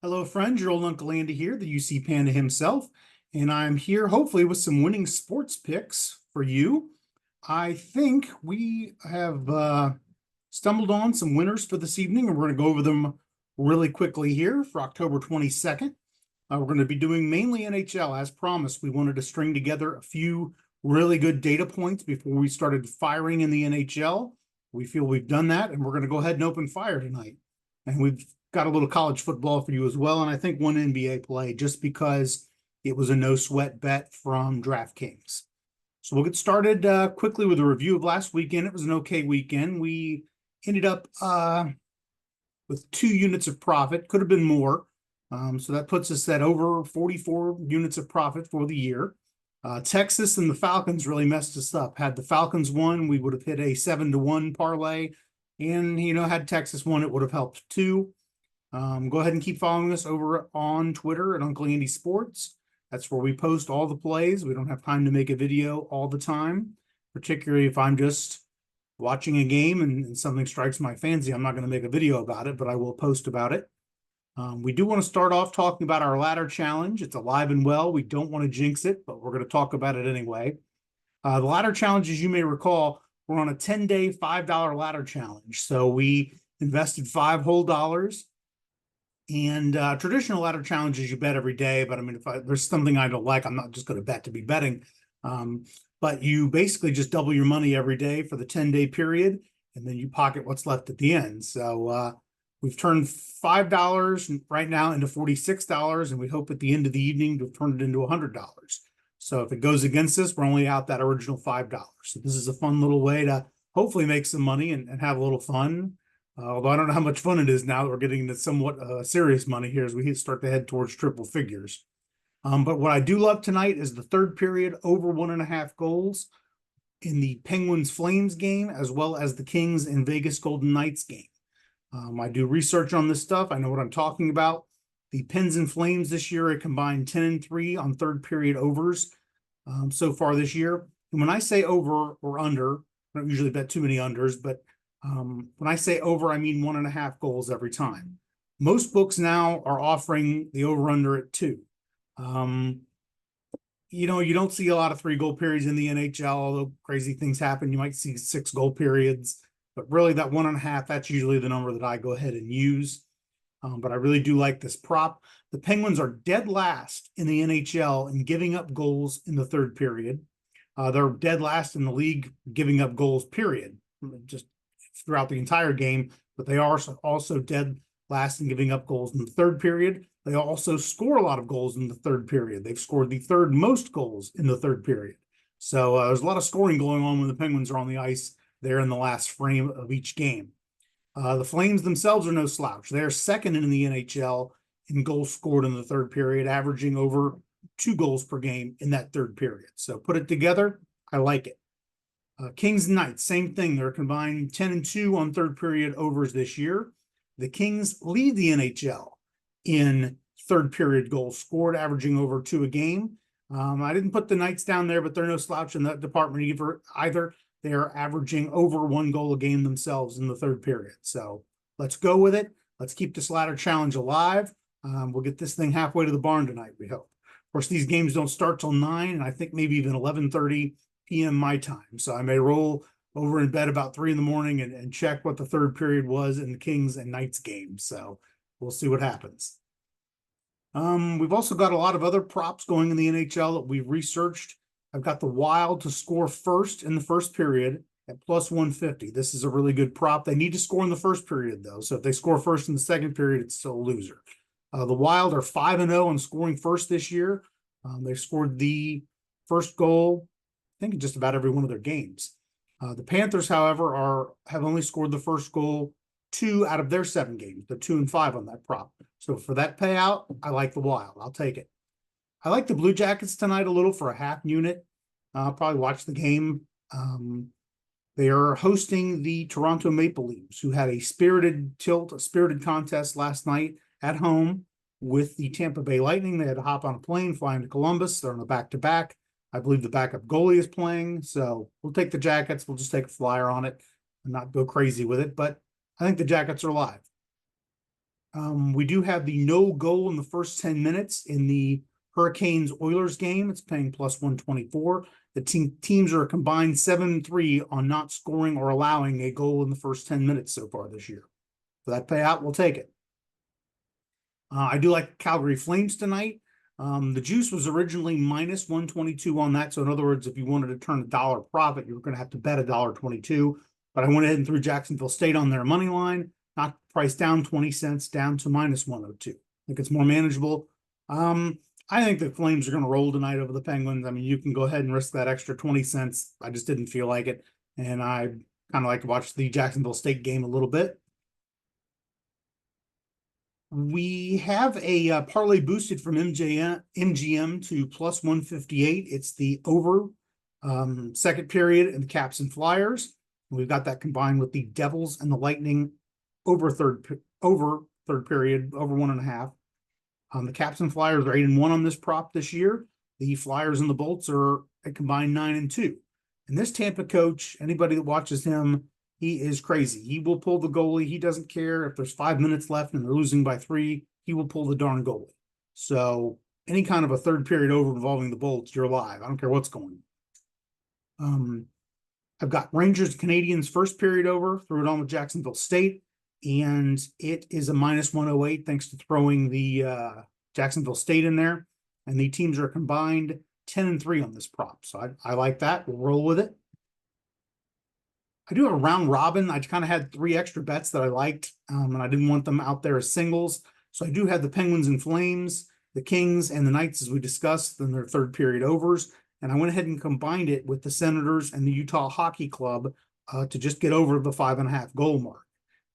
Hello, friends. Your old Uncle Andy here, the UC Panda himself, and I'm here hopefully with some winning sports picks for you. I think we have stumbled on some winners for this evening, and we're going to go over them really quickly here for October 22nd. We're going to be doing mainly NHL. As promised, we wanted to string together a few really good data points before we started firing in the NHL. We feel we've done that, and we're going to go ahead and open fire tonight. And we've got a little college football for you as well, and I think one NBA play just because it was a no sweat bet from DraftKings. So we'll get started quickly with a review of last weekend. It was an okay weekend. We ended up with 2 units of profit. Could have been more. So that puts us at over 44 units of profit for the year. Texas and the Falcons really messed us up. Had the Falcons won, we would have hit a 7-1 parlay. And, had Texas won, it would have helped too. Go ahead and keep following us over on Twitter at Uncle Andy Sports. That's where we post all the plays. We don't have time to make a video all the time, particularly if I'm just watching a game and something strikes my fancy. I'm not going to make a video about it, but I will post about it. We do want to start off talking about our ladder challenge. It's alive and well. We don't want to jinx it, but we're going to talk about it anyway. The ladder challenge, as you may recall, we're on a 10-day $5 ladder challenge. So we invested $5 whole dollars. And traditional ladder challenges, you bet every day. But I mean, if there's something I don't like, I'm not just going to bet to be betting. But you basically just double your money every day for the 10-day period, and then you pocket what's left at the end. So we've turned $5 right now into $46, and we hope at the end of the evening to turn it into $100. So if it goes against us, we're only out that original $5. So this is a fun little way to hopefully make some money and have a little fun. Although I don't know how much fun it is now that we're getting into somewhat serious money here as we start to head towards triple figures. But what I do love tonight is the third period over 1.5 goals in the Penguins Flames game, as well as the Kings and Vegas Golden Knights game. I do research on this stuff. I know what I'm talking about. The Pens and Flames this year, a combined 10-3 on third period overs so far this year. And when I say over or under, I don't usually bet too many unders, but when I say over, I mean 1.5 goals every time. Most books now are offering the over-under at 2. You don't see a lot of 3-goal periods in the NHL, although crazy things happen. You might see 6-goal periods, but really that 1.5, that's usually the number that I go ahead and use. But I really do like this prop. The Penguins are dead last in the NHL in giving up goals in the third period. They're dead last in the league giving up goals, period, just throughout the entire game. But they are also dead last in giving up goals in the third period. They also score a lot of goals in the third period. They've scored the third most goals in the third period. So there's a lot of scoring going on when the Penguins are on the ice there in the last frame of each game. The Flames themselves are no slouch. They're second in the NHL in goals scored in the third period, averaging over 2 goals per game in that third period. So put it together, I like it. Kings and Knights, same thing. They're combined 10-2 on third period overs this year. The Kings lead the NHL in third period goals scored, averaging over 2 a game. I didn't put the Knights down there, but they're no slouch in that department either. They are averaging over 1 goal a game themselves in the third period. So let's go with it. Let's keep this ladder challenge alive. We'll get this thing halfway to the barn tonight, we hope. Of course, these games don't start till 9, and I think maybe even 11:30 p.m. my time. So I may roll over in bed about 3 in the morning and check what the third period was in the Kings and Knights game. So we'll see what happens. We've also got a lot of other props going in the NHL that we've researched. I've got the Wild to score first in the first period at plus 150. This is a really good prop. They need to score in the first period, though. So if they score first in the second period, it's still a loser. The Wild are 5-0 on scoring first this year. They've scored the first goal, I think, in just about every one of their games. The Panthers, however, have only scored the first goal 2 out of their 7 games. They're 2-5 on that prop. So for that payout, I like the Wild. I'll take it. I like the Blue Jackets tonight a little for a half unit. I'll probably watch the game. They are hosting the Toronto Maple Leafs, who had a spirited contest last night at home with the Tampa Bay Lightning. They had to hop on a plane, fly into Columbus. They're on a back-to-back. I believe the backup goalie is playing. So we'll take the Jackets. We'll just take a flyer on it and not go crazy with it. But I think the Jackets are live. We do have the no goal in the first 10 minutes in the Hurricanes Oilers game. It's paying plus 124. The teams are a combined 7-3 on not scoring or allowing a goal in the first 10 minutes so far this year. For that payout, we'll take it. I do like Calgary Flames tonight. The juice was originally minus 122 on that. So in other words, if you wanted to turn a dollar profit, you were going to have to bet $1.22. But I went ahead and threw Jacksonville State on their money line, knocked the price down 20 cents down to minus 102. I think it's more manageable. I think the Flames are going to roll tonight over the Penguins. I mean, you can go ahead and risk that extra 20 cents. I just didn't feel like it. And I kind of like to watch the Jacksonville State game a little bit. We have a parlay boosted from MGM to plus 158. It's the over second period and the Caps and Flyers. We've got that combined with the Devils and the Lightning over third period, over 1.5. The Caps and Flyers are 8-1 on this prop this year. The Flyers and the Bolts are a combined 9-2. And this Tampa coach, anybody that watches him, he is crazy. He will pull the goalie. He doesn't care if there's 5 minutes left and they're losing by 3. He will pull the darn goalie. So any kind of a third period over involving the Bolts, you're live. I don't care what's going on. I've got Rangers Canadians first period over. Threw it on with Jacksonville State. And it is a minus 108 thanks to throwing the Jacksonville State in there. And the teams are combined 10-3 on this prop. So I like that. We'll roll with it. I do have a round robin. I kind of had 3 extra bets that I liked, and I didn't want them out there as singles. So I do have the Penguins and Flames, the Kings, and the Knights, as we discussed, in their third period overs. And I went ahead and combined it with the Senators and the Utah Hockey Club to just get over the 5.5 goal mark.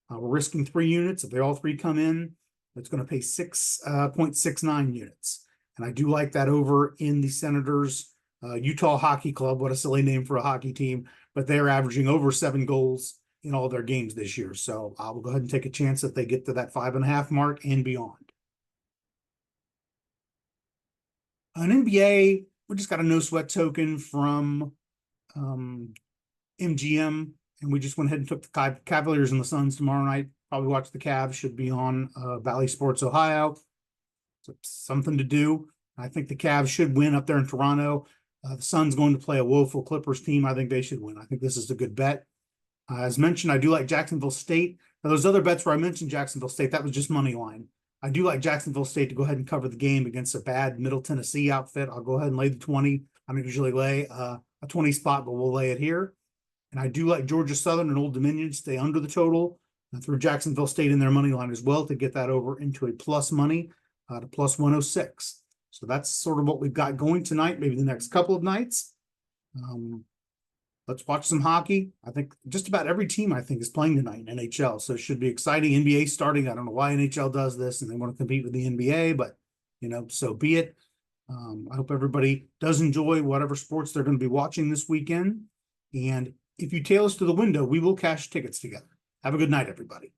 We're risking 3 units. If they all 3 come in, it's going to pay 6.69 units. And I do like that over in the Senators Utah Hockey Club. What a silly name for a hockey team, but they're averaging over 7 goals in all their games this year. So I will go ahead and take a chance that they get to that 5.5 mark and beyond. An NBA, we just got a no sweat token from MGM, and we just went ahead and took the Cavaliers and the Suns tomorrow night. Probably watch the Cavs. Should be on Valley Sports Ohio. So something to do. I think the Cavs should win up there in Toronto. The Suns going to play a woeful Clippers team. I think they should win. I think this is a good bet. As mentioned, I do like Jacksonville State. Now, those other bets where I mentioned Jacksonville State, that was just money line. I do like Jacksonville State to go ahead and cover the game against a bad Middle Tennessee outfit. I'll go ahead and lay the 20. I don't usually lay a 20 spot, but we'll lay it here. And I do like Georgia Southern and Old Dominion to stay under the total. And through Jacksonville State in their money line as well to get that over into a plus money to plus 106. So that's sort of what we've got going tonight, maybe the next couple of nights. Let's watch some hockey. I think just about every team, I think, is playing tonight in NHL. So it should be exciting. NBA starting. I don't know why NHL does this and they want to compete with the NBA, but, so be it. I hope everybody does enjoy whatever sports they're going to be watching this weekend. And if you tail us to the window, we will cash tickets together. Have a good night, everybody.